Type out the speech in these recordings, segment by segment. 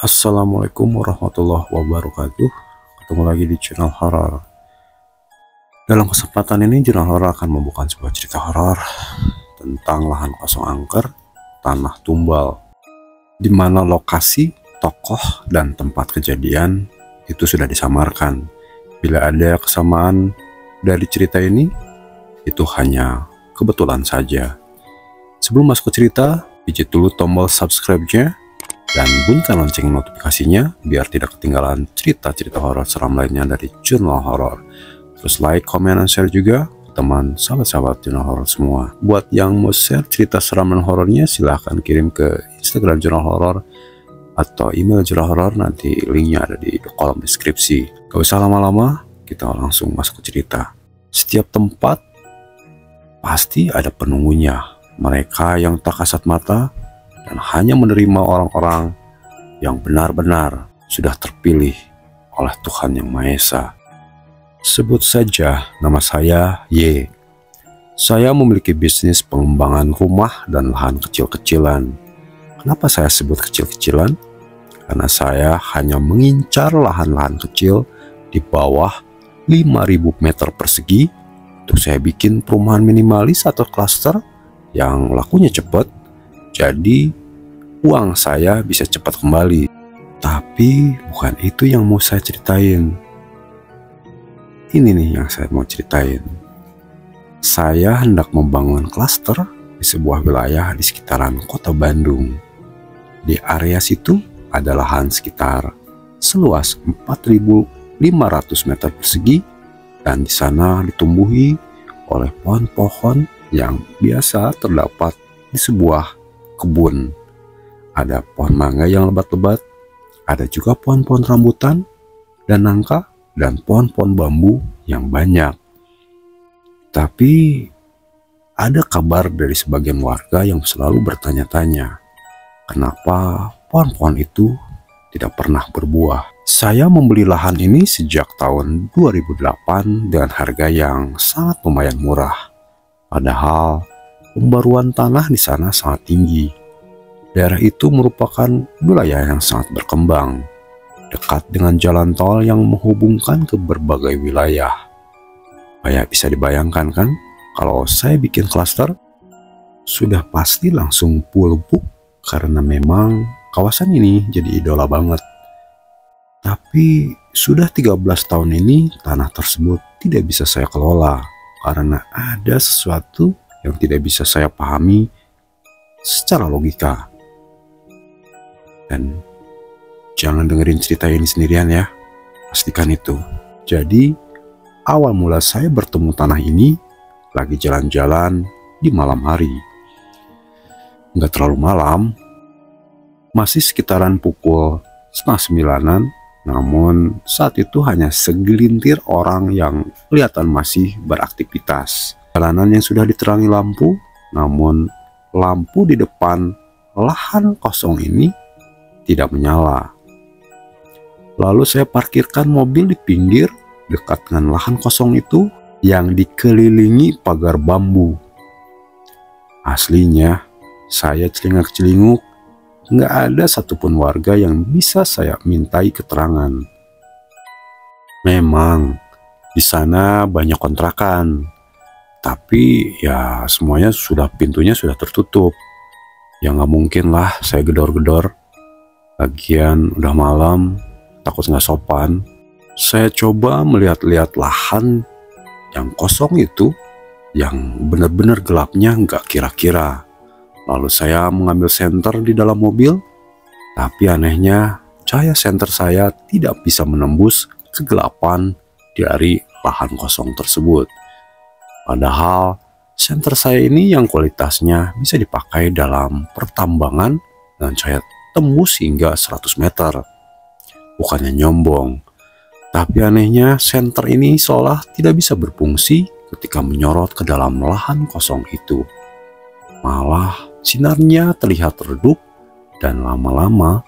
Assalamualaikum warahmatullahi wabarakatuh. Ketemu lagi di channel horor. Dalam kesempatan ini channel horor akan membuka sebuah cerita horor tentang lahan kosong angker tanah tumbal, di mana lokasi, tokoh, dan tempat kejadian itu sudah disamarkan. Bila ada kesamaan dari cerita ini, itu hanya kebetulan saja. Sebelum masuk ke cerita, pijit dulu tombol subscribe-nya dan bunyikan lonceng notifikasinya biar tidak ketinggalan cerita-cerita horor seram lainnya dari channel horor. Terus like, comment, dan share juga ke teman sahabat-sahabat channel horor semua. Buat yang mau share cerita seram dan horornya, silahkan kirim ke Instagram channel horor atau email channel horor, nanti linknya ada di kolom deskripsi. Gak usah lama-lama, kita langsung masuk ke cerita. Setiap tempat pasti ada penunggunya, mereka yang tak kasat mata dan hanya menerima orang-orang yang benar-benar sudah terpilih oleh Tuhan Yang Maha Esa. Sebut saja nama saya Y. Saya memiliki bisnis pengembangan rumah dan lahan kecil-kecilan. Kenapa saya sebut kecil-kecilan? Karena saya hanya mengincar lahan-lahan kecil di bawah 5.000 meter persegi untuk saya bikin perumahan minimalis atau klaster yang lakunya cepat. Jadi uang saya bisa cepat kembali. Tapi bukan itu yang mau saya ceritain. Ini nih yang saya mau ceritain. Saya hendak membangun klaster di sebuah wilayah di sekitaran kota Bandung. Di area situ ada lahan sekitar seluas 4.500 meter persegi, dan di sana ditumbuhi oleh pohon-pohon yang biasa terdapat di sebuah kebun. Ada pohon mangga yang lebat-lebat, ada juga pohon-pohon rambutan dan nangka, dan pohon-pohon bambu yang banyak. Tapi ada kabar dari sebagian warga yang selalu bertanya-tanya, kenapa pohon-pohon itu tidak pernah berbuah. Saya membeli lahan ini sejak tahun 2008 dengan harga yang sangat lumayan murah. Padahal pembaruan tanah di sana sangat tinggi. Daerah itu merupakan wilayah yang sangat berkembang, dekat dengan jalan tol yang menghubungkan ke berbagai wilayah. Kayak bisa dibayangkan kan, kalau saya bikin klaster, sudah pasti langsung full book karena memang kawasan ini jadi idola banget. Tapi sudah 13 tahun ini tanah tersebut tidak bisa saya kelola karena ada sesuatu yang tidak bisa saya pahami secara logika. Dan jangan dengerin cerita ini sendirian ya, pastikan itu. Jadi awal mula saya bertemu tanah ini lagi jalan-jalan di malam hari. Nggak terlalu malam, masih sekitaran pukul 8:30-an, namun saat itu hanya segelintir orang yang kelihatan masih beraktivitas. Jalanan yang sudah diterangi lampu, namun lampu di depan lahan kosong ini tidak menyala. Lalu saya parkirkan mobil di pinggir dekat dengan lahan kosong itu yang dikelilingi pagar bambu. Aslinya saya celingak-celinguk, nggak ada satupun warga yang bisa saya mintai keterangan. Memang di sana banyak kontrakan, tapi ya semuanya pintunya sudah tertutup. Ya nggak mungkin lah saya gedor-gedor. Lagian udah malam, takut nggak sopan. Saya coba melihat-lihat lahan yang kosong itu, yang benar-benar gelapnya nggak kira-kira. Lalu saya mengambil senter di dalam mobil, tapi anehnya cahaya senter saya tidak bisa menembus kegelapan dari lahan kosong tersebut. Padahal senter saya ini yang kualitasnya bisa dipakai dalam pertambangan dan cahaya tembus hingga 100 meter. Bukannya nyombong, tapi anehnya senter ini seolah tidak bisa berfungsi ketika menyorot ke dalam lahan kosong itu. Malah sinarnya terlihat redup dan lama-lama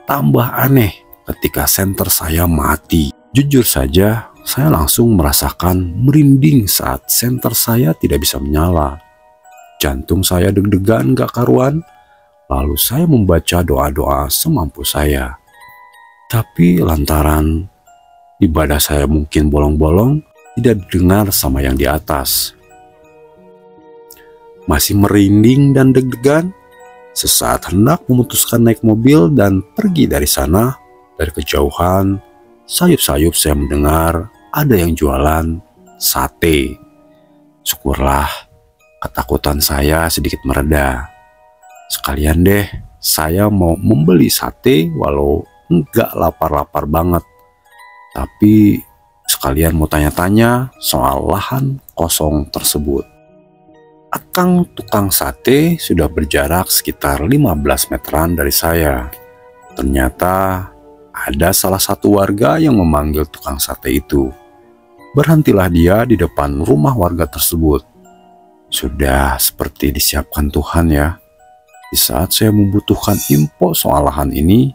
tambah aneh ketika senter saya mati. Jujur saja, saya langsung merasakan merinding saat senter saya tidak bisa menyala. Jantung saya deg-degan gak karuan. Lalu saya membaca doa-doa semampu saya. Tapi lantaran ibadah saya mungkin bolong-bolong, tidak didengar sama yang di atas. Masih merinding dan deg-degan, sesaat hendak memutuskan naik mobil dan pergi dari sana. Dari kejauhan, sayup-sayup saya mendengar ada yang jualan sate. Syukurlah, ketakutan saya sedikit mereda. Sekalian deh, saya mau membeli sate walau enggak lapar-lapar banget. Tapi sekalian mau tanya-tanya soal lahan kosong tersebut. Akang tukang sate sudah berjarak sekitar 15 meteran dari saya. Ternyata ada salah satu warga yang memanggil tukang sate itu. Berhentilah dia di depan rumah warga tersebut. Sudah seperti disiapkan Tuhan ya. Di saat saya membutuhkan info soal lahan ini,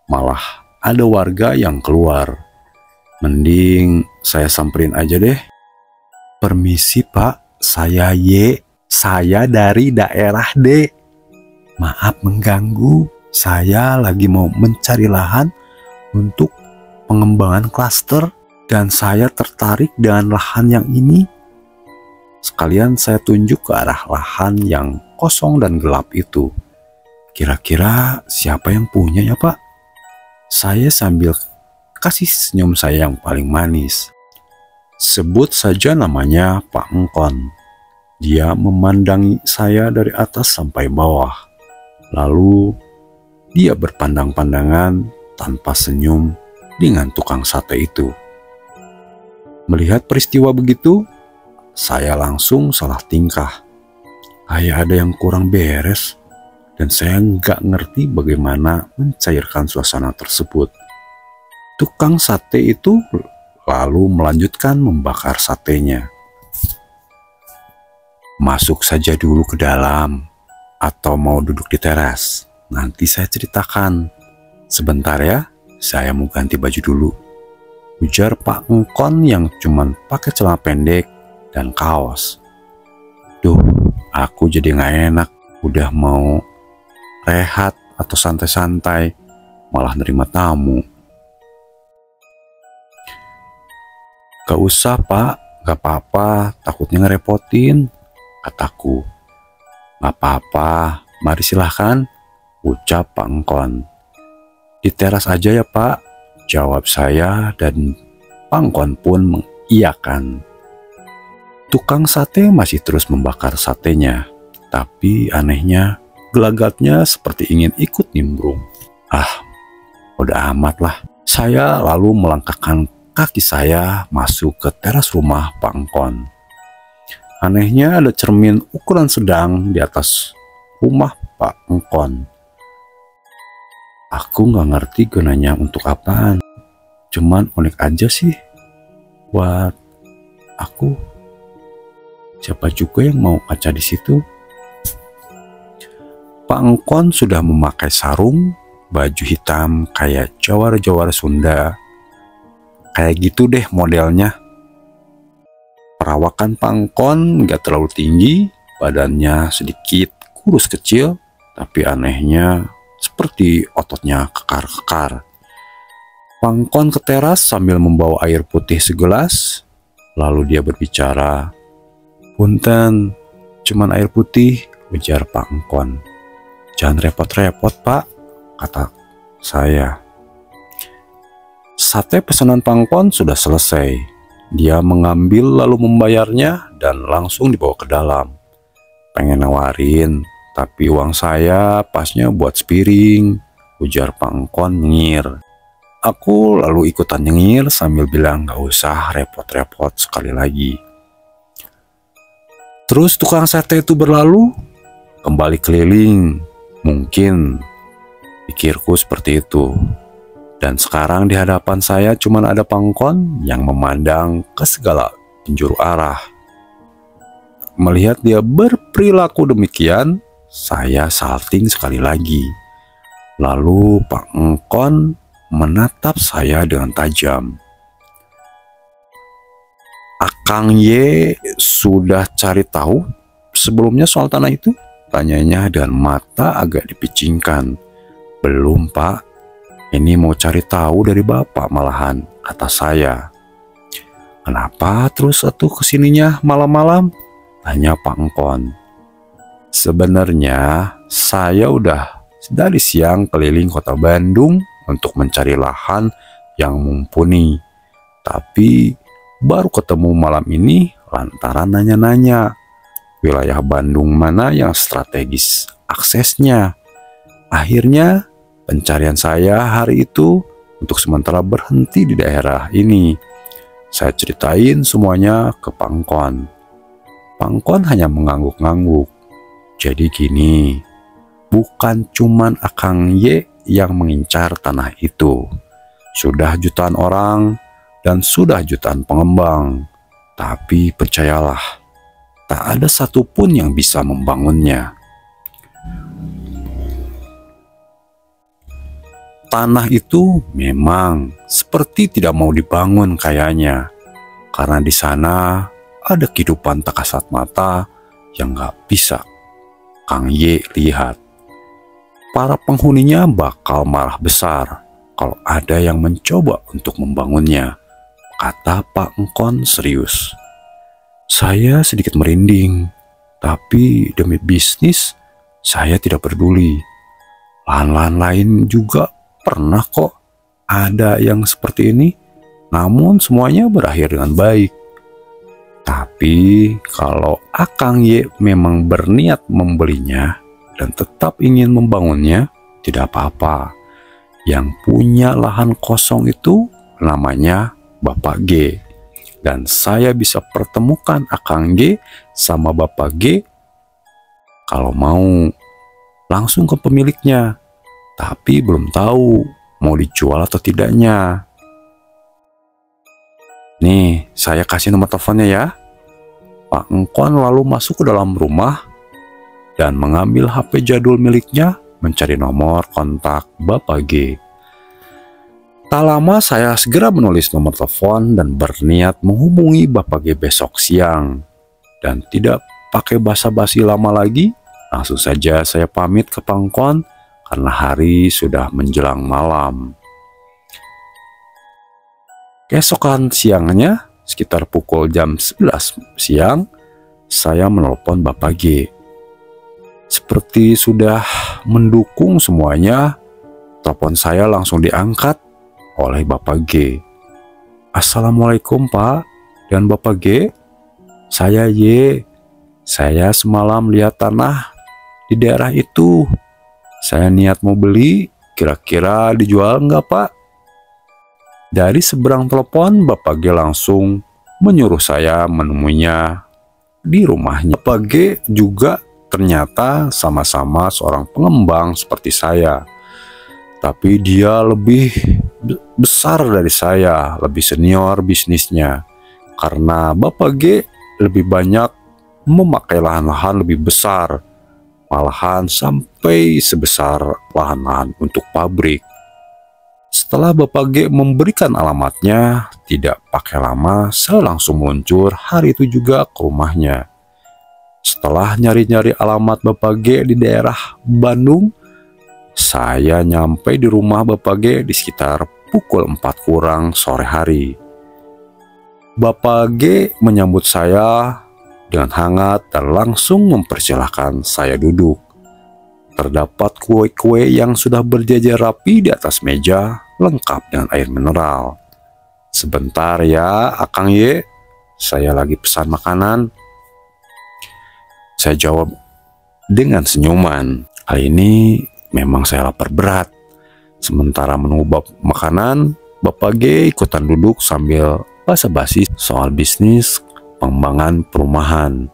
malah ada warga yang keluar. Mending saya samperin aja deh. Permisi Pak, saya Y. Saya dari daerah D. Maaf mengganggu. Saya lagi mau mencari lahan untuk pengembangan klaster dan saya tertarik dengan lahan yang ini. Sekalian saya tunjuk ke arah lahan yang kosong dan gelap itu. Kira-kira siapa yang punya ya Pak? Saya sambil kasih senyum saya yang paling manis. Sebut saja namanya Pak Engkon. Dia memandangi saya dari atas sampai bawah. Lalu dia berpandang-pandangan tanpa senyum dengan tukang sate itu. Melihat peristiwa begitu, saya langsung salah tingkah. Kayak ada yang kurang beres dan saya nggak ngerti bagaimana mencairkan suasana tersebut. Tukang sate itu lalu melanjutkan membakar satenya. Masuk saja dulu ke dalam, atau mau duduk di teras? Nanti saya ceritakan. Sebentar ya, saya mau ganti baju dulu. Ujar Pak Engkon yang cuman pakai celana pendek dan kaos. Duh, aku jadi nggak enak. Udah mau rehat atau santai-santai, malah nerima tamu. Gak usah Pak, gak apa-apa, takutnya ngerepotin. Kataku. Gak apa-apa, mari silahkan, ucap Pak Engkon. Di teras aja ya Pak, jawab saya dan Pak Engkon pun mengiyakan. Tukang sate masih terus membakar satenya, tapi anehnya gelagatnya seperti ingin ikut nimbrung. Ah, udah amat lah. Saya lalu melangkahkan kaki saya masuk ke teras rumah Pak Engkon. Anehnya ada cermin ukuran sedang di atas rumah Pak Engkon. Aku nggak ngerti gunanya untuk apaan. Cuman unik aja sih buat aku. Siapa juga yang mau kaca di situ? Pak Engkon sudah memakai sarung, baju hitam kayak jawara-jawara Sunda. Kayak gitu deh modelnya. Perawakan Pak Engkon gak terlalu tinggi, badannya sedikit kurus kecil, tapi anehnya seperti ototnya kekar-kekar. Pak Engkon ke teras sambil membawa air putih segelas, lalu dia berbicara. Punten, cuman air putih, ujar Pak Engkon. Jangan repot-repot Pak, kata saya. Sate pesanan Pak Engkon sudah selesai. Dia mengambil lalu membayarnya dan langsung dibawa ke dalam. Pengen nawarin, tapi uang saya pasnya buat sepiring, ujar Pak Engkon nyengir. Aku lalu ikutan nyengir sambil bilang gak usah repot-repot sekali lagi. Terus tukang sate itu berlalu, kembali keliling. Mungkin pikirku seperti itu. Dan sekarang di hadapan saya cuma ada Pak Engkon yang memandang ke segala penjuru arah. Melihat dia berperilaku demikian, saya salting sekali lagi. Lalu Pak Engkon menatap saya dengan tajam. Akang Y sudah cari tahu sebelumnya soal tanah itu? Tanyanya dengan mata agak dipicingkan. Belum Pak. Ini mau cari tahu dari Bapak malahan, kata saya. Kenapa terus atuh kesininya malam-malam? Tanya Pak Engkon. Sebenarnya saya udah dari siang keliling kota Bandung untuk mencari lahan yang mumpuni. Tapi baru ketemu malam ini lantaran nanya-nanya wilayah Bandung mana yang strategis aksesnya. Akhirnya pencarian saya hari itu untuk sementara berhenti di daerah ini. Saya ceritain semuanya ke Pak Engkon. Pak Engkon hanya mengangguk-ngangguk. Jadi gini, bukan cuman Akang Y yang mengincar tanah itu. Sudah jutaan orang dan sudah jutaan pengembang. Tapi percayalah, tak ada satupun yang bisa membangunnya. Tanah itu memang seperti tidak mau dibangun kayaknya, karena di sana ada kehidupan tak kasat mata yang gak bisa Kang Y lihat. Para penghuninya bakal marah besar kalau ada yang mencoba untuk membangunnya, kata Pak Engkon serius. Saya sedikit merinding, tapi demi bisnis saya tidak peduli. Lahan-lahan lain juga pernah kok ada yang seperti ini, namun semuanya berakhir dengan baik. Tapi kalau Akang Y memang berniat membelinya dan tetap ingin membangunnya, tidak apa-apa. Yang punya lahan kosong itu namanya Bapak G. Dan saya bisa pertemukan Akang G sama Bapak G kalau mau langsung ke pemiliknya. Tapi belum tahu mau dijual atau tidaknya. Nih, saya kasih nomor teleponnya ya. Pak Engkon lalu masuk ke dalam rumah dan mengambil HP jadul miliknya mencari nomor kontak Bapak G. Tak lama saya segera menulis nomor telepon dan berniat menghubungi Bapak G besok siang. Dan tidak pakai basa-basi lama lagi, langsung saja saya pamit ke Pak Engkon karena hari sudah menjelang malam. Keesokan siangnya, sekitar pukul jam 11 siang, saya menelpon Bapak G. Seperti sudah mendukung semuanya, telepon saya langsung diangkat oleh Bapak G. Assalamualaikum Pak dan Bapak G, saya Y. Saya semalam lihat tanah di daerah itu. Saya niat mau beli, kira-kira dijual nggak Pak? Dari seberang telepon, Bapak G langsung menyuruh saya menemuinya di rumahnya. Bapak G juga ternyata sama-sama seorang pengembang seperti saya. Tapi dia lebih besar dari saya, lebih senior bisnisnya. Karena Bapak G lebih banyak memakai lahan-lahan lebih besar. Malahan sampai sebesar lahan-lahan untuk pabrik. Setelah Bapak G memberikan alamatnya, tidak pakai lama saya langsung meluncur hari itu juga ke rumahnya. Setelah nyari-nyari alamat Bapak G di daerah Bandung, saya nyampe di rumah Bapak G di sekitar pukul 4 kurang sore hari. Bapak G menyambut saya dengan hangat dan langsung mempersilahkan saya duduk. Terdapat kue-kue yang sudah berjajar rapi di atas meja, lengkap dengan air mineral. Sebentar ya, Akang Y, saya lagi pesan makanan. Saya jawab dengan senyuman. Kali ini memang saya lapar berat. Sementara menunggu makanan, Bapak G ikutan duduk sambil basa-basi soal bisnis pengembangan perumahan.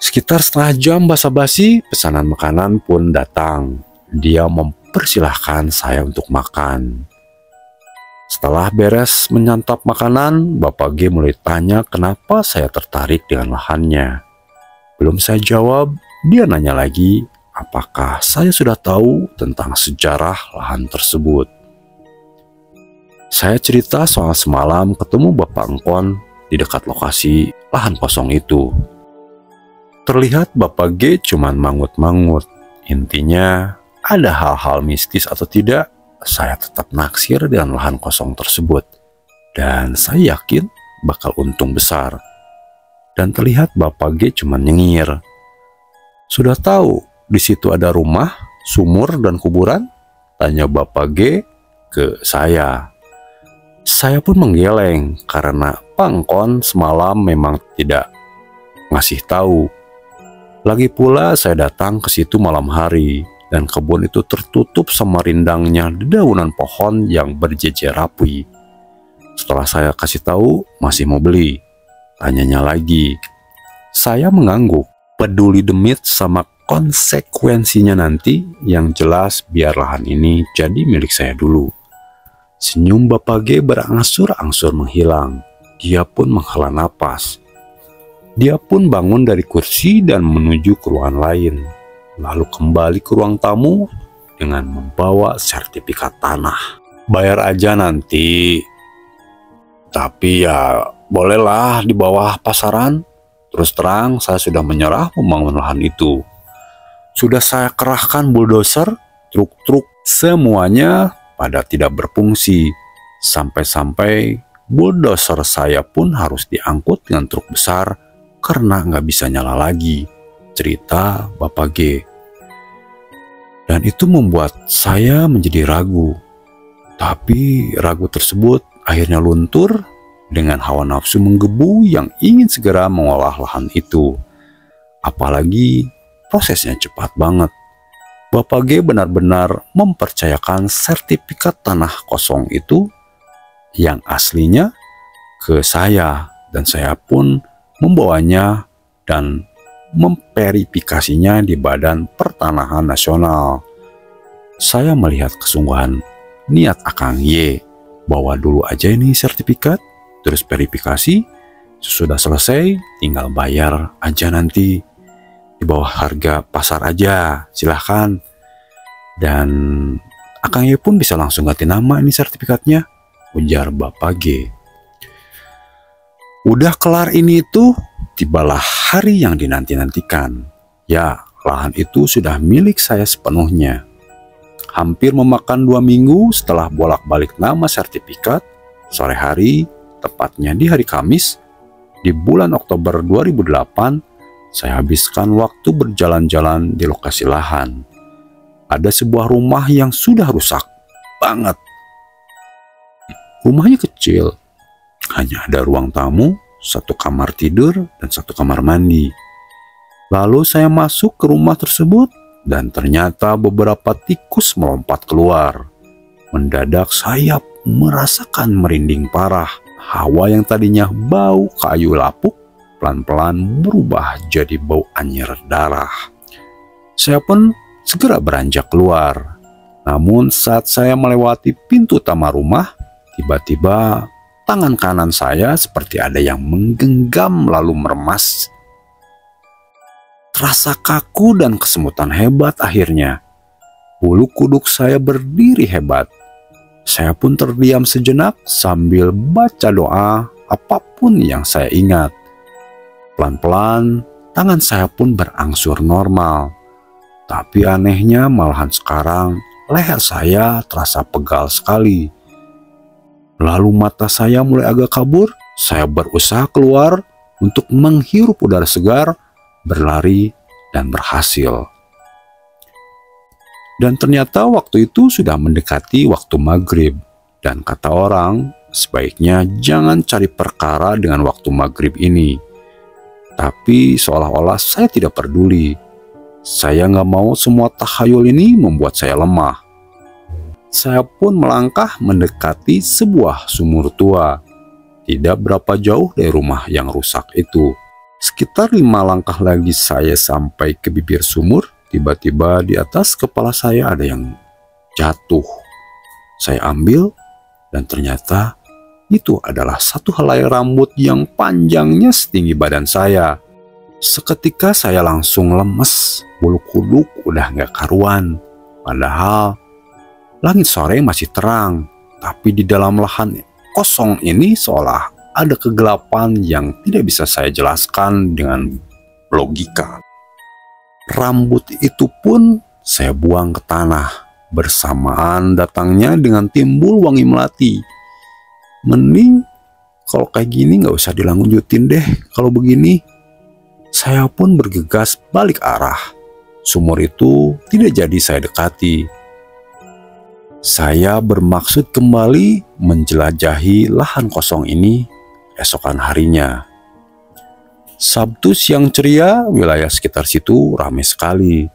Sekitar setengah jam basa-basi, pesanan makanan pun datang. Dia mempersilahkan saya untuk makan. Setelah beres menyantap makanan, Bapak G mulai tanya kenapa saya tertarik dengan lahannya. Belum saya jawab, dia nanya lagi apakah saya sudah tahu tentang sejarah lahan tersebut. Saya cerita soal semalam ketemu Bapak Engkon di dekat lokasi lahan kosong itu. Terlihat Bapak G cuman mangut-mangut. Intinya ada hal-hal mistis atau tidak, saya tetap naksir dengan lahan kosong tersebut. Dan saya yakin bakal untung besar. Dan terlihat Bapak G cuma nyengir. Sudah tahu di situ ada rumah, sumur, dan kuburan? Tanya Bapak G ke saya. Saya pun menggeleng karena Pangkon semalam memang tidak ngasih tahu. Lagi pula saya datang ke situ malam hari dan kebun itu tertutup sama rindangnya dedaunan pohon yang berjejer rapi. Setelah saya kasih tahu masih mau beli. Tanyanya lagi. Saya mengangguk, peduli demit sama konsekuensinya nanti, yang jelas biar lahan ini jadi milik saya dulu. Senyum Bapak G berangsur-angsur menghilang. Dia pun menghela napas. Dia pun bangun dari kursi dan menuju ke ruangan lain. Lalu kembali ke ruang tamu dengan membawa sertifikat tanah. Bayar aja nanti. Tapi ya bolehlah di bawah pasaran. Terus terang saya sudah menyerah membangun lahan itu. Sudah saya kerahkan bulldozer, truk-truk, semuanya pada tidak berfungsi. Sampai-sampai bulldozer saya pun harus diangkut dengan truk besar karena nggak bisa nyala lagi, cerita Bapak G. Dan itu membuat saya menjadi ragu. Tapi ragu tersebut akhirnya luntur dengan hawa nafsu menggebu yang ingin segera mengolah lahan itu. Apalagi prosesnya cepat banget. Bapak G benar-benar mempercayakan sertifikat tanah kosong itu yang aslinya ke saya, dan saya pun membawanya dan memverifikasinya di Badan Pertanahan Nasional. Saya melihat kesungguhan niat Akang Y, bawa dulu aja ini sertifikat, terus verifikasi, sesudah selesai tinggal bayar aja nanti. Di bawah harga pasar aja, silahkan. Dan Akang Y pun bisa langsung ganti nama ini sertifikatnya, ujar Bapak G. Udah kelar ini tuh, tibalah hari yang dinanti-nantikan. Ya, lahan itu sudah milik saya sepenuhnya. Hampir memakan 2 minggu setelah bolak-balik nama sertifikat, sore hari, tepatnya di hari Kamis, di bulan Oktober 2008, saya habiskan waktu berjalan-jalan di lokasi lahan. Ada sebuah rumah yang sudah rusak banget. Rumahnya kecil, hanya ada ruang tamu, 1 kamar tidur, dan 1 kamar mandi. Lalu saya masuk ke rumah tersebut, dan ternyata beberapa tikus melompat keluar. Mendadak saya merasakan merinding parah. Hawa yang tadinya bau kayu lapuk, pelan-pelan berubah jadi bau anyir darah. Saya pun segera beranjak keluar. Namun saat saya melewati pintu utama rumah, tiba-tiba tangan kanan saya seperti ada yang menggenggam lalu meremas. Terasa kaku dan kesemutan hebat akhirnya. Bulu kuduk saya berdiri hebat. Saya pun terdiam sejenak sambil baca doa apapun yang saya ingat. Pelan-pelan, tangan saya pun berangsur normal. Tapi anehnya malahan sekarang leher saya terasa pegal sekali. Lalu mata saya mulai agak kabur. Saya berusaha keluar untuk menghirup udara segar, berlari, dan berhasil. Dan ternyata waktu itu sudah mendekati waktu maghrib. Dan kata orang, sebaiknya jangan cari perkara dengan waktu maghrib ini. Tapi seolah-olah saya tidak peduli. Saya nggak mau semua tahayul ini membuat saya lemah. Saya pun melangkah mendekati sebuah sumur tua. Tidak berapa jauh dari rumah yang rusak itu. Sekitar 5 langkah lagi saya sampai ke bibir sumur. Tiba-tiba di atas kepala saya ada yang jatuh. Saya ambil dan ternyata itu adalah 1 helai rambut yang panjangnya setinggi badan saya. Seketika saya langsung lemes, bulu kuduk udah nggak karuan. Padahal langit sore masih terang, tapi di dalam lahan kosong ini seolah ada kegelapan yang tidak bisa saya jelaskan dengan logika. Rambut itu pun saya buang ke tanah, bersamaan datangnya dengan timbul wangi melati. Mending kalau kayak gini nggak usah dilanjutin deh. Kalau begini, saya pun bergegas balik arah. Sumur itu tidak jadi saya dekati. Saya bermaksud kembali menjelajahi lahan kosong ini esokan harinya. Sabtu siang ceria, wilayah sekitar situ ramai sekali.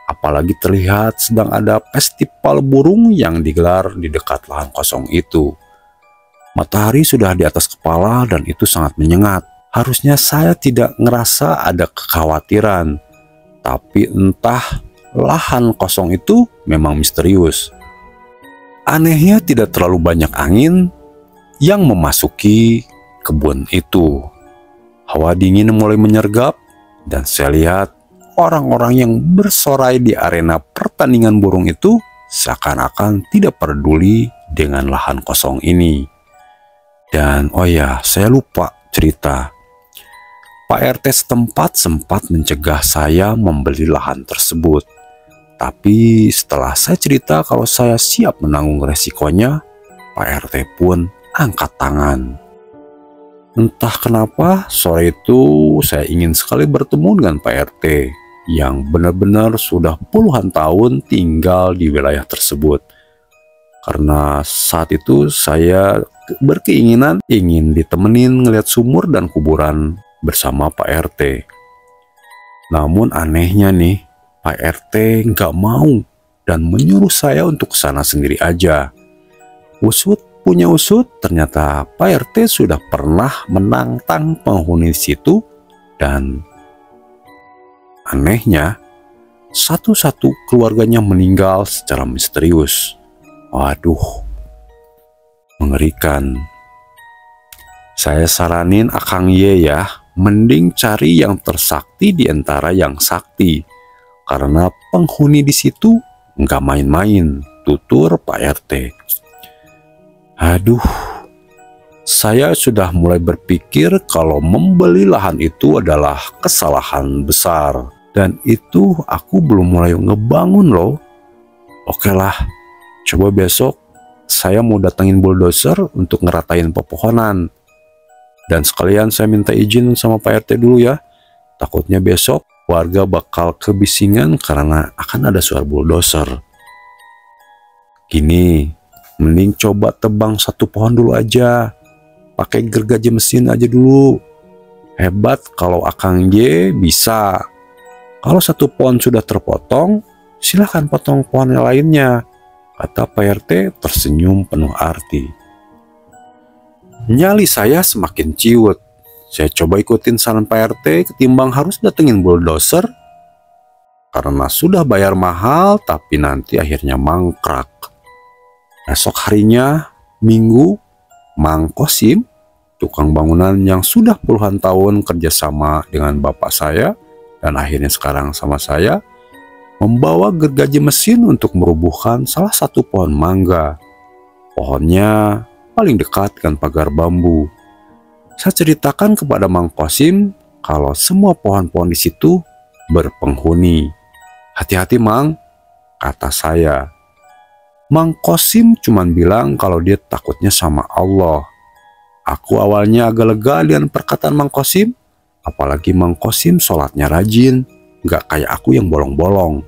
Apalagi terlihat sedang ada festival burung yang digelar di dekat lahan kosong itu. Matahari sudah di atas kepala dan itu sangat menyengat. Harusnya saya tidak ngerasa ada kekhawatiran. Tapi entah lahan kosong itu memang misterius. Anehnya tidak terlalu banyak angin yang memasuki kebun itu. Hawa dingin mulai menyergap dan saya lihat orang-orang yang bersorai di arena pertandingan burung itu seakan-akan tidak peduli dengan lahan kosong ini. Dan oh ya, saya lupa cerita. Pak RT setempat sempat mencegah saya membeli lahan tersebut. Tapi setelah saya cerita kalau saya siap menanggung resikonya, Pak RT pun angkat tangan. Entah kenapa sore itu saya ingin sekali bertemu dengan Pak RT yang benar-benar sudah puluhan tahun tinggal di wilayah tersebut. Karena saat itu saya berkeinginan ingin ditemenin ngeliat sumur dan kuburan bersama Pak RT. Namun anehnya nih, Pak RT nggak mau dan menyuruh saya untuk kesana sendiri aja. Usut punya usut, ternyata Pak RT sudah pernah menantang penghuni situ dan anehnya satu-satu keluarganya meninggal secara misterius. Waduh, mengerikan. Saya saranin Akang Ye ya, mending cari yang tersakti di antara yang sakti. Karena penghuni di situ nggak main-main, tutur Pak RT. Aduh, saya sudah mulai berpikir kalau membeli lahan itu adalah kesalahan besar. Dan itu aku belum mulai ngebangun loh. Oke lah, coba besok saya mau datangin bulldozer untuk ngeratain pepohonan. Dan sekalian saya minta izin sama Pak RT dulu ya. Takutnya besok warga bakal kebisingan karena akan ada suara bulldozer. Gini, mending coba tebang satu pohon dulu aja. Pakai gergaji mesin aja dulu. Hebat kalau Akang Y bisa. Kalau satu pohon sudah terpotong, silahkan potong pohon yang lainnya, kata Pak RT tersenyum penuh arti. Nyali saya semakin ciut. Saya coba ikutin saran Pak RT ketimbang harus datengin bulldozer. Karena sudah bayar mahal tapi nanti akhirnya mangkrak. Esok harinya, Minggu, Mang Kosim, tukang bangunan yang sudah puluhan tahun kerjasama dengan bapak saya dan akhirnya sekarang sama saya, membawa gergaji mesin untuk merubuhkan salah satu pohon mangga. Pohonnya paling dekat dengan pagar bambu. Saya ceritakan kepada Mang Kosim kalau semua pohon-pohon di situ berpenghuni. Hati-hati Mang, kata saya. Mang Kosim cuman bilang kalau dia takutnya sama Allah. Aku awalnya agak lega dengan perkataan Mang Kosim, apalagi Mang Kosim sholatnya rajin, gak kayak aku yang bolong-bolong.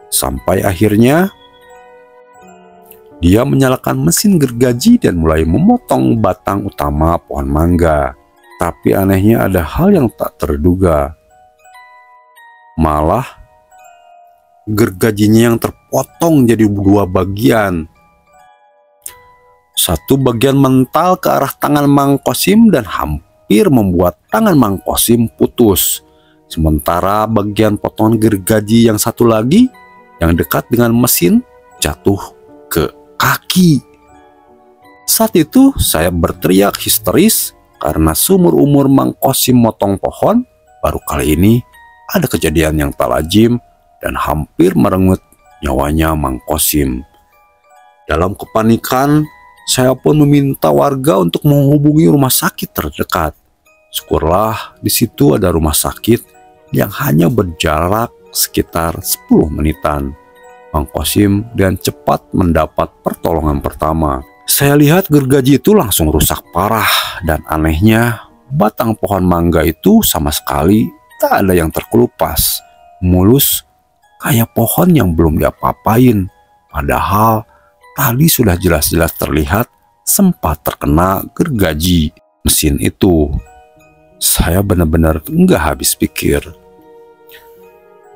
Sampai akhirnya dia menyalakan mesin gergaji dan mulai memotong batang utama pohon mangga. Tapi anehnya ada hal yang tak terduga. Malah gergajinya yang terpotong jadi dua bagian. Satu bagian mental ke arah tangan Mang Kosim dan hampir membuat tangan Mang Kosim putus. Sementara bagian potongan gergaji yang satu lagi yang dekat dengan mesin jatuh ke kaki. Saat itu saya berteriak histeris karena seumur umur Mang Kosim motong pohon, baru kali ini ada kejadian yang tak lazim dan hampir merenggut nyawanya Mang Kosim. Dalam kepanikan, saya pun meminta warga untuk menghubungi rumah sakit terdekat. Syukurlah di situ ada rumah sakit yang hanya berjarak sekitar 10 menitan. Bang Kosim dengan cepat mendapat pertolongan pertama. Saya lihat gergaji itu langsung rusak parah, dan anehnya batang pohon mangga itu sama sekali tak ada yang terkelupas. Mulus kayak pohon yang belum diapa-apain. Padahal tadi sudah jelas-jelas terlihat sempat terkena gergaji mesin itu. Saya benar-benar nggak habis pikir.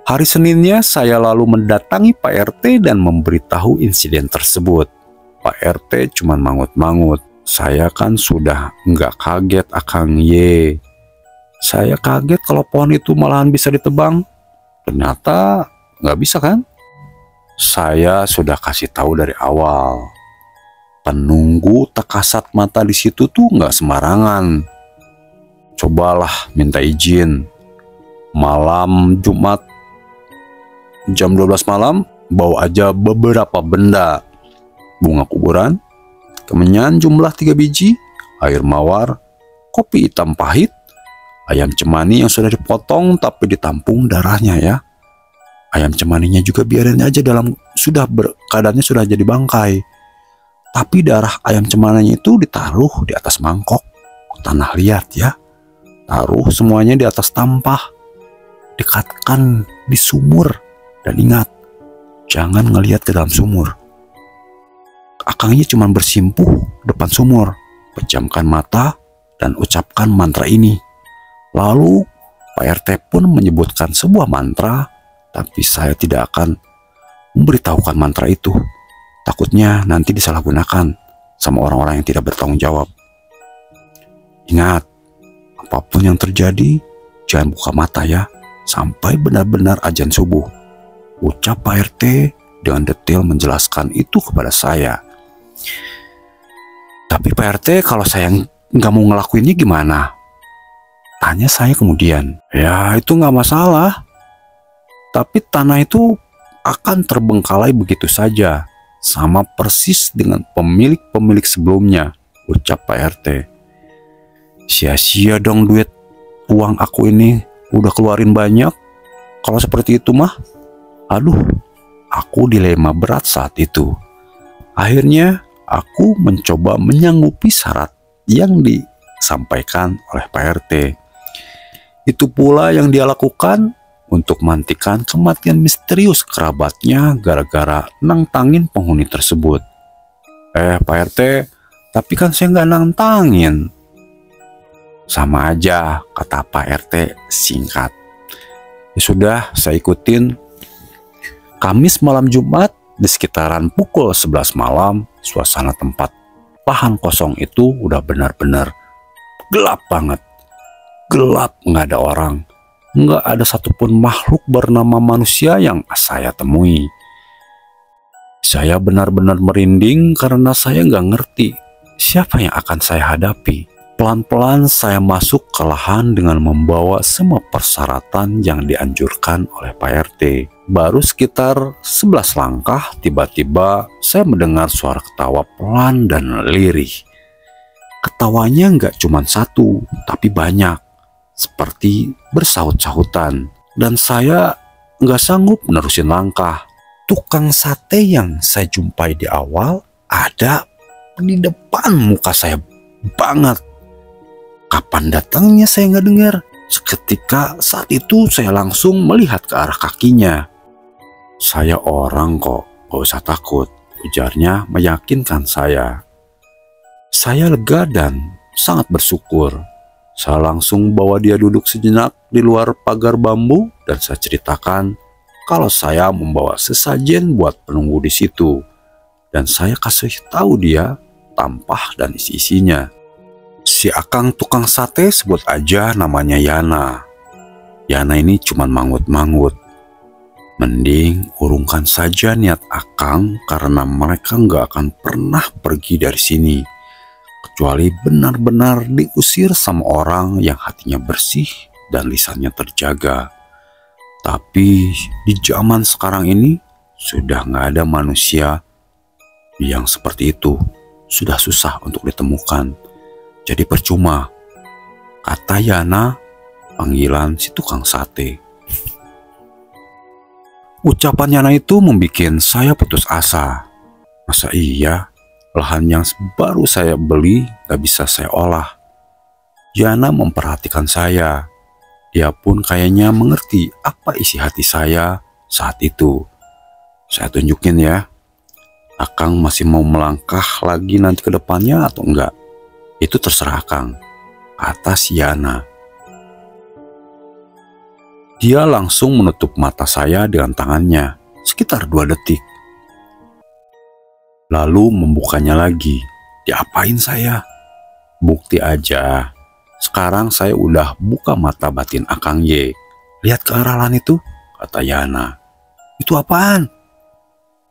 Hari Seninnya saya lalu mendatangi Pak RT dan memberitahu insiden tersebut. Pak RT cuma mangut-mangut. Saya kan sudah nggak kaget Akang Ye. Saya kaget kalau pohon itu malahan bisa ditebang. Ternyata nggak bisa kan? Saya sudah kasih tahu dari awal. Penunggu tak kasat mata di situ tuh nggak sembarangan. Cobalah minta izin. Malam Jumat jam 12 malam bawa aja beberapa benda. Bunga kuburan, kemenyan jumlah 3 biji, air mawar, kopi hitam pahit, ayam cemani yang sudah dipotong tapi ditampung darahnya ya. Ayam cemaninya juga biarin aja keadaannya sudah jadi bangkai. Tapi darah ayam cemaninya itu ditaruh di atas mangkok tanah liat ya. Taruh semuanya di atas tampah. Dekatkan di sumur. Dan ingat, jangan ngelihat ke dalam sumur. Akangnya cuma bersimpuh depan sumur. Pejamkan mata dan ucapkan mantra ini. Lalu Pak RT pun menyebutkan sebuah mantra. Tapi saya tidak akan memberitahukan mantra itu. Takutnya nanti disalahgunakan sama orang-orang yang tidak bertanggung jawab. Ingat, apapun yang terjadi, jangan buka mata ya, sampai benar-benar azan subuh. Ucap Pak RT dengan detail menjelaskan itu kepada saya. Tapi Pak RT, kalau saya nggak mau ngelakuinnya gimana? Tanya saya kemudian. Ya itu nggak masalah. Tapi tanah itu akan terbengkalai begitu saja. Sama persis dengan pemilik-pemilik sebelumnya. Ucap Pak RT. Sia-sia dong duit uang aku ini udah keluarin banyak. Kalau seperti itu mah, aduh, aku dilema berat saat itu. Akhirnya aku mencoba menyanggupi syarat yang disampaikan oleh Pak RT. Itu pula yang dia lakukan untuk menghentikan kematian misterius kerabatnya gara-gara nantangin penghuni tersebut. Pak RT, tapi kan saya nggak nantangin. Sama aja, kata Pak RT singkat. Ya sudah, saya ikutin. Kamis malam Jumat di sekitaran pukul 11 malam, suasana tempat lahan kosong itu udah benar-benar gelap banget. Gelap, nggak ada orang. Nggak ada satupun makhluk bernama manusia yang saya temui. Saya benar-benar merinding karena saya nggak ngerti siapa yang akan saya hadapi. Pelan-pelan saya masuk ke lahan dengan membawa semua persyaratan yang dianjurkan oleh Pak RT. Baru sekitar 11 langkah, tiba-tiba saya mendengar suara ketawa pelan dan lirih. Ketawanya nggak cuma satu, tapi banyak. Seperti bersaut-sautan, dan saya nggak sanggup menerusin langkah. Tukang sate yang saya jumpai di awal ada di depan muka saya banget. Kapan datangnya saya nggak dengar. Seketika saat itu saya langsung melihat ke arah kakinya. Saya orang kok, gak usah takut, ujarnya meyakinkan saya. Saya lega dan sangat bersyukur. Saya langsung bawa dia duduk sejenak di luar pagar bambu dan saya ceritakan kalau saya membawa sesajen buat penunggu di situ. Dan saya kasih tahu dia tampah dan isi-isinya. Si akang tukang sate sebut aja namanya Yana. Yana ini cuma mangut-mangut. Mending urungkan saja niat akang karena mereka nggak akan pernah pergi dari sini. Kecuali benar-benar diusir sama orang yang hatinya bersih dan lisannya terjaga. Tapi di zaman sekarang ini sudah nggak ada manusia yang seperti itu. Sudah susah untuk ditemukan. Jadi percuma, kata Yana, panggilan si tukang sate. Ucapan Yana itu membuat saya putus asa. Masa iya, lahan yang baru saya beli gak bisa saya olah? Yana memperhatikan saya. Dia pun kayaknya mengerti apa isi hati saya saat itu. Saya tunjukin ya, Akang masih mau melangkah lagi nanti ke depannya atau enggak? Itu terserah Akang, kata si Yana. Dia langsung menutup mata saya dengan tangannya, sekitar 2 detik. Lalu membukanya lagi. Diapain saya? Bukti aja. Sekarang saya udah buka mata batin Akang Y. Lihat ke arah lan itu, kata Yana. Itu apaan?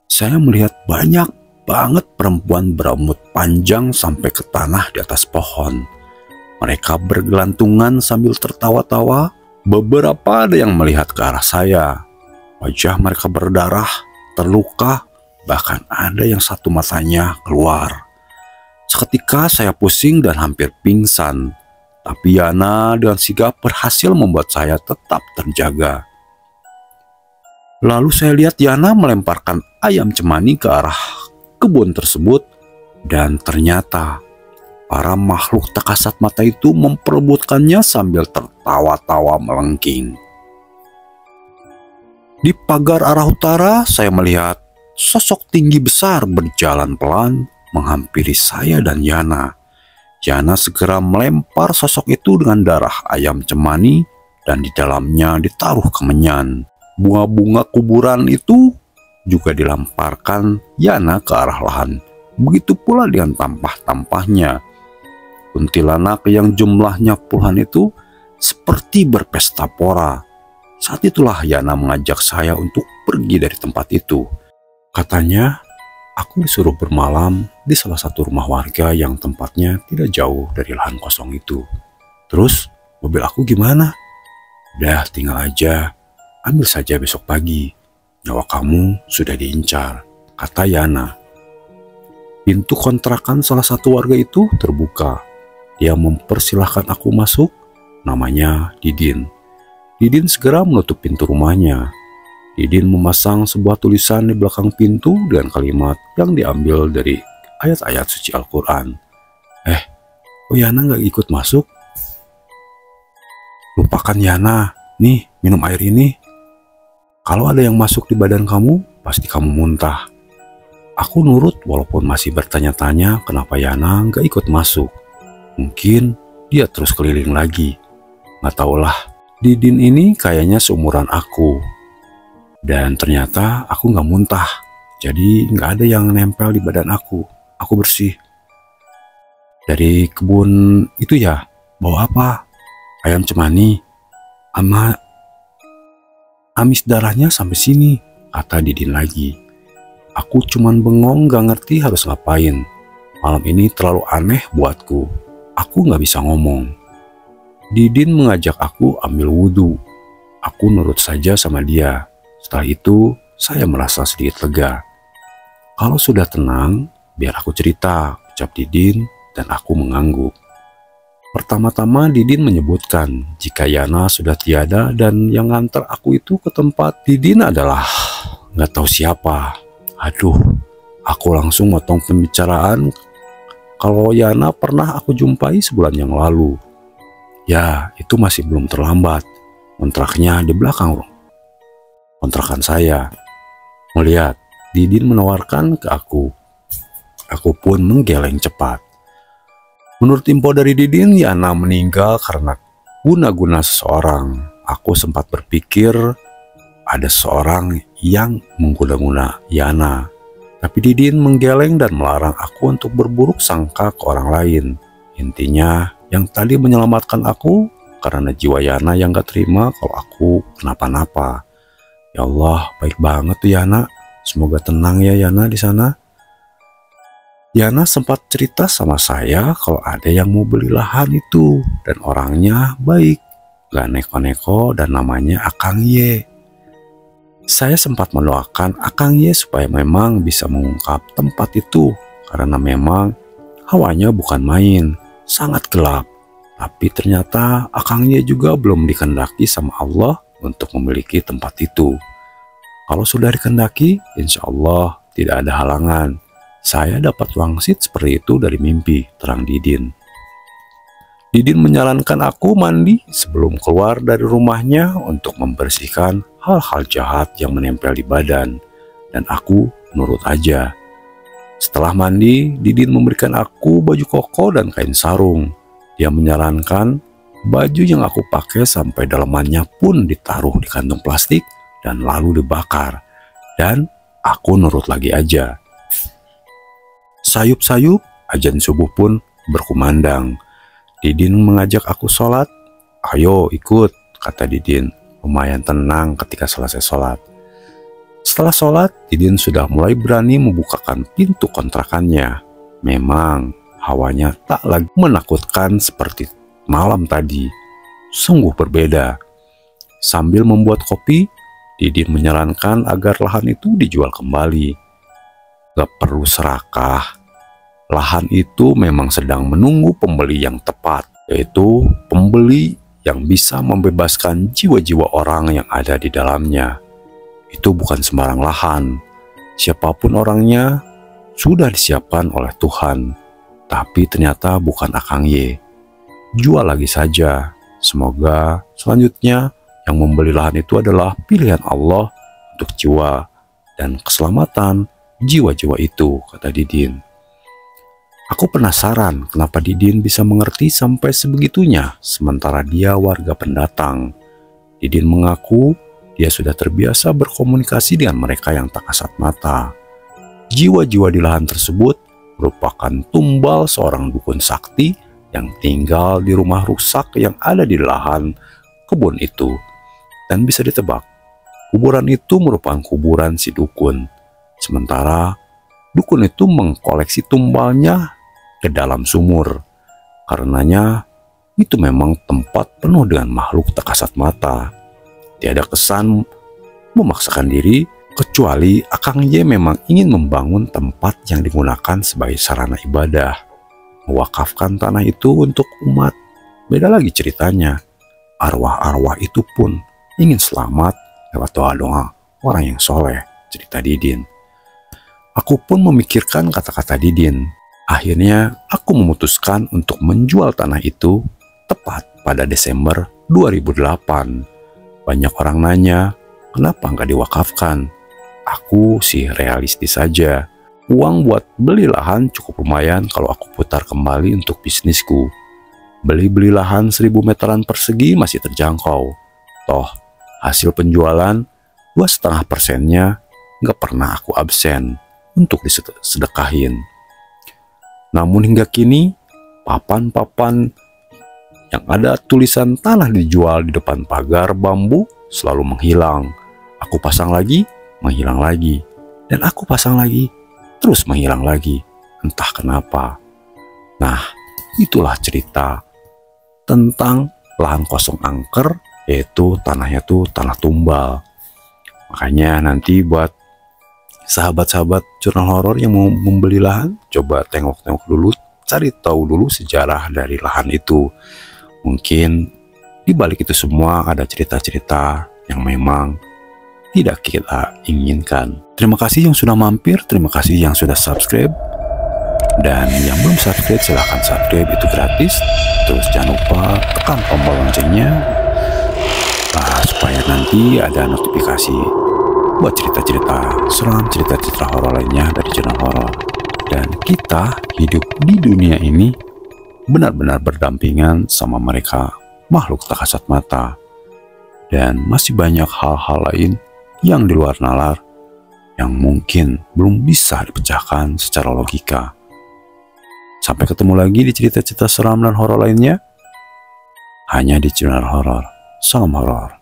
Saya melihat banyak banget perempuan berambut panjang sampai ke tanah di atas pohon. Mereka bergelantungan sambil tertawa-tawa. Beberapa ada yang melihat ke arah saya. Wajah mereka berdarah, terluka, bahkan ada yang satu matanya keluar. Seketika saya pusing dan hampir pingsan. Tapi Yana dengan sigap berhasil membuat saya tetap terjaga. Lalu saya lihat Yana melemparkan ayam cemani ke arah kebun tersebut. Dan ternyata para makhluk tak kasat mata itu memperebutkannya sambil tertawa-tawa melengking. Di pagar arah utara, saya melihat sosok tinggi besar berjalan pelan menghampiri saya dan Yana. Yana segera melempar sosok itu dengan darah ayam cemani dan di dalamnya ditaruh kemenyan. Bunga-bunga kuburan itu juga dilemparkan Yana ke arah lahan. Begitu pula dengan tampah-tampahnya. Kuntilanak yang jumlahnya puluhan itu seperti berpesta pora. Saat itulah Yana mengajak saya untuk pergi dari tempat itu. Katanya, aku disuruh bermalam di salah satu rumah warga yang tempatnya tidak jauh dari lahan kosong itu. Terus, mobil aku gimana? Udah, tinggal aja. Ambil saja besok pagi. Nyawa kamu sudah diincar, kata Yana. Pintu kontrakan salah satu warga itu terbuka. Dia mempersilahkan aku masuk, namanya Didin. Didin segera menutup pintu rumahnya. Didin memasang sebuah tulisan di belakang pintu dengan kalimat yang diambil dari ayat-ayat suci Al-Quran. Kok Yana nggak ikut masuk? Lupakan Yana, nih minum air ini. Kalau ada yang masuk di badan kamu, pasti kamu muntah. Aku nurut walaupun masih bertanya-tanya kenapa Yana nggak ikut masuk. Mungkin dia terus keliling lagi. Nggak tahulah, Didin ini kayaknya seumuran aku. Dan ternyata aku nggak muntah. Jadi nggak ada yang nempel di badan aku. Aku bersih. Dari kebun itu ya, bawa apa? Ayam cemani. Amis darahnya sampai sini, kata Didin lagi. Aku cuman bengong gak ngerti harus ngapain. Malam ini terlalu aneh buatku. Aku gak bisa ngomong. Didin mengajak aku ambil wudhu. Aku nurut saja sama dia. Setelah itu, saya merasa sedikit lega. Kalau sudah tenang, biar aku cerita, ucap Didin, dan aku mengangguk. Pertama-tama Didin menyebutkan jika Yana sudah tiada dan yang nganter aku itu ke tempat Didin adalah gak tahu siapa. Aduh, aku langsung motong pembicaraan kalau Yana pernah aku jumpai sebulan yang lalu. Ya, itu masih belum terlambat. Kontraknya di belakang kontrakan saya. Melihat Didin menawarkan ke aku. Aku pun menggeleng cepat. Menurut info dari Didin, Yana meninggal karena guna-guna seseorang. Aku sempat berpikir ada seorang yang mengguna-guna Yana. Tapi Didin menggeleng dan melarang aku untuk berburuk sangka ke orang lain. Intinya, yang tadi menyelamatkan aku karena jiwa Yana yang gak terima kalau aku kenapa-napa. Ya Allah, baik banget tuh Yana. Semoga tenang ya Yana di sana. Yana sempat cerita sama saya kalau ada yang mau beli lahan itu dan orangnya baik, gak neko-neko dan namanya Akang Y. Saya sempat mendoakan Akang Y supaya memang bisa mengungkap tempat itu karena memang hawanya bukan main, sangat gelap. Tapi ternyata Akang Y juga belum dikehendaki sama Allah untuk memiliki tempat itu. Kalau sudah dikehendaki, insya Allah tidak ada halangan. Saya dapat wangsit seperti itu dari mimpi, terang Didin. Didin menyarankan aku mandi sebelum keluar dari rumahnya untuk membersihkan hal-hal jahat yang menempel di badan. Dan aku nurut aja. Setelah mandi, Didin memberikan aku baju koko dan kain sarung. Dia menyarankan baju yang aku pakai sampai dalamannya pun ditaruh di kantung plastik dan lalu dibakar. Dan aku nurut lagi aja. Sayup-sayup, azan subuh pun berkumandang. Didin mengajak aku sholat. Ayo ikut, kata Didin. Lumayan tenang ketika selesai sholat. Setelah sholat, Didin sudah mulai berani membukakan pintu kontrakannya. Memang hawanya tak lagi menakutkan seperti malam tadi. Sungguh berbeda. Sambil membuat kopi, Didin menyarankan agar lahan itu dijual kembali. Gak perlu serakah. Lahan itu memang sedang menunggu pembeli yang tepat, yaitu pembeli yang bisa membebaskan jiwa-jiwa orang yang ada di dalamnya. Itu bukan sembarang lahan. Siapapun orangnya sudah disiapkan oleh Tuhan. Tapi ternyata bukan Akang Y. Jual lagi saja. Semoga selanjutnya yang membeli lahan itu adalah pilihan Allah untuk jiwa dan keselamatan jiwa-jiwa itu, kata Didin. Aku penasaran kenapa Didin bisa mengerti sampai sebegitunya, sementara dia warga pendatang. Didin mengaku dia sudah terbiasa berkomunikasi dengan mereka yang tak kasat mata. Jiwa-jiwa di lahan tersebut merupakan tumbal seorang dukun sakti yang tinggal di rumah rusak yang ada di lahan kebun itu. Dan bisa ditebak, kuburan itu merupakan kuburan si dukun. Sementara dukun itu mengkoleksi tumbalnya ke dalam sumur. Karenanya itu memang tempat penuh dengan makhluk tak kasat mata. Tiada kesan memaksakan diri, kecuali Akang Y memang ingin membangun tempat yang digunakan sebagai sarana ibadah, mewakafkan tanah itu untuk umat. Beda lagi ceritanya, arwah-arwah itu pun ingin selamat lewat doa-doa orang yang soleh, cerita Didin. Aku pun memikirkan kata-kata Didin. Akhirnya aku memutuskan untuk menjual tanah itu tepat pada Desember 2008. Banyak orang nanya, kenapa nggak diwakafkan? Aku sih realistis saja. Uang buat beli lahan cukup lumayan kalau aku putar kembali untuk bisnisku. Beli lahan 1000 meteran persegi masih terjangkau. Toh, hasil penjualan 2,5%-nya nggak pernah aku absen untuk disedekahin. Namun hingga kini, papan-papan yang ada tulisan tanah dijual di depan pagar bambu selalu menghilang. Aku pasang lagi, menghilang lagi. Dan aku pasang lagi, terus menghilang lagi. Entah kenapa. Nah, itulah cerita tentang lahan kosong angker, yaitu tanahnya tuh tanah tumbal. Makanya nanti buat sahabat-sahabat jurnal horor yang mau membeli lahan, coba tengok-tengok dulu, cari tahu dulu sejarah dari lahan itu. Mungkin di balik itu semua ada cerita-cerita yang memang tidak kita inginkan. Terima kasih yang sudah mampir, terima kasih yang sudah subscribe. Dan yang belum subscribe silahkan subscribe, itu gratis. Terus jangan lupa tekan tombol loncengnya supaya nanti ada notifikasi buat cerita-cerita seram, cerita-cerita horor lainnya dari channel horor. Dan kita hidup di dunia ini benar-benar berdampingan sama mereka, makhluk tak kasat mata. Dan masih banyak hal-hal lain yang di luar nalar yang mungkin belum bisa dipecahkan secara logika. Sampai ketemu lagi di cerita-cerita seram dan horor lainnya hanya di channel horor. Salam horor.